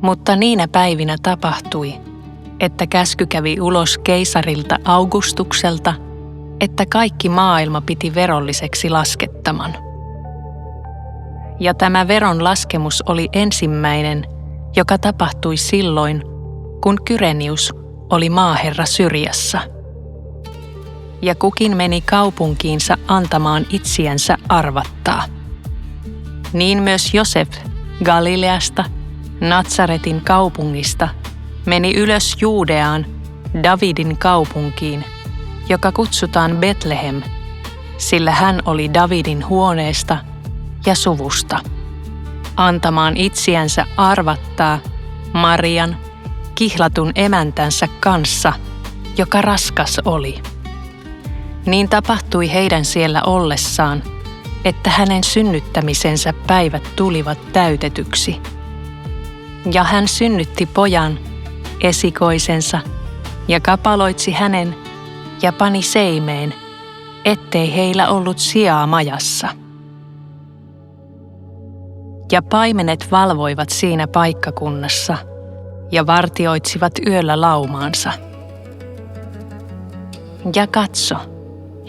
Mutta niinä päivinä tapahtui, että käsky kävi ulos keisarilta Augustukselta, että kaikki maailma piti verolliseksi laskettaman. Ja tämä veron laskemus oli ensimmäinen, joka tapahtui silloin, kun Kyrenius oli maaherra Syriassa. Ja kukin meni kaupunkiinsa antamaan itsiänsä arvattaa. Niin myös Josef Galileasta, Natsaretin kaupungista, meni ylös Juudeaan, Davidin kaupunkiin, joka kutsutaan Betlehem, sillä hän oli Davidin huoneesta ja suvusta, antamaan itsiänsä arvattaa Marian, kihlatun emäntänsä kanssa, joka raskas oli. Niin tapahtui heidän siellä ollessaan, että hänen synnyttämisensä päivät tulivat täytetyksi. Ja hän synnytti pojan, esikoisensa, ja kapaloitsi hänen ja pani seimeen, ettei heillä ollut sijaa majassa. Ja paimenet valvoivat siinä paikkakunnassa ja vartioitsivat yöllä laumaansa. Ja katso,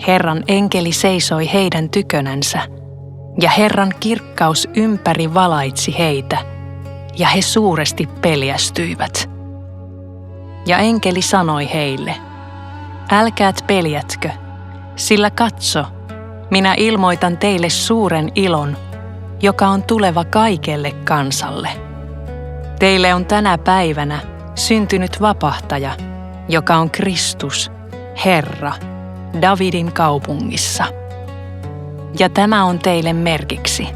Herran enkeli seisoi heidän tykönänsä, ja Herran kirkkaus ympäri valaitsi heitä, ja he suuresti peljästyivät. Ja enkeli sanoi heille, älkäät peljätkö, sillä katso, minä ilmoitan teille suuren ilon, joka on tuleva kaikelle kansalle. Teille on tänä päivänä syntynyt vapahtaja, joka on Kristus, Herra, Davidin kaupungissa. Ja tämä on teille merkiksi.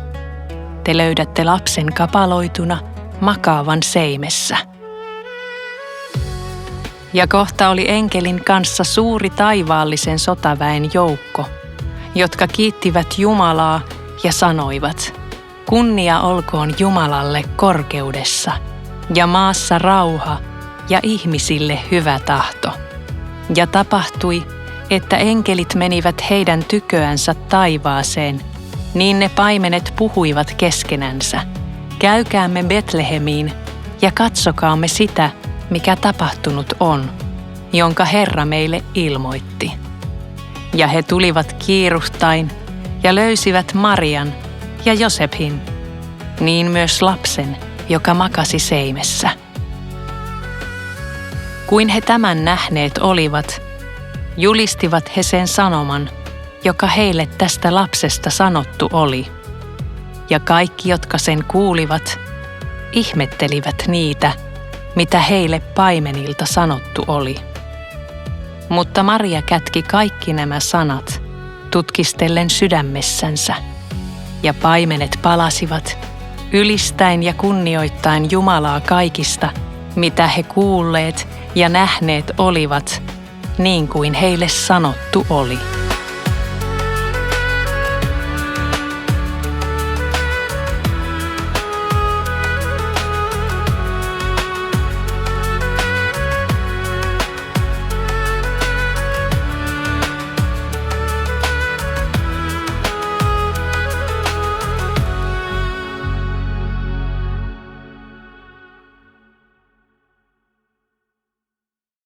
Te löydätte lapsen kapaloituna makaavan seimessä. Ja kohta oli enkelin kanssa suuri taivaallisen sotaväen joukko, jotka kiittivät Jumalaa ja sanoivat, kunnia olkoon Jumalalle korkeudessa ja maassa rauha ja ihmisille hyvä tahto. Ja tapahtui, että enkelit menivät heidän tyköänsä taivaaseen, niin ne paimenet puhuivat keskenänsä, käykäämme Betlehemiin ja katsokaamme sitä, mikä tapahtunut on, jonka Herra meille ilmoitti. Ja he tulivat kiiruhtain ja löysivät Marian ja Josephin, niin myös lapsen, joka makasi seimessä. Kuin he tämän nähneet olivat, julistivat he sen sanoman, joka heille tästä lapsesta sanottu oli. Ja kaikki, jotka sen kuulivat, ihmettelivät niitä, mitä heille paimenilta sanottu oli. Mutta Maria kätki kaikki nämä sanat, tutkistellen sydämessänsä, ja paimenet palasivat, ylistäen ja kunnioittaen Jumalaa kaikista, mitä he kuulleet ja nähneet olivat, niin kuin heille sanottu oli.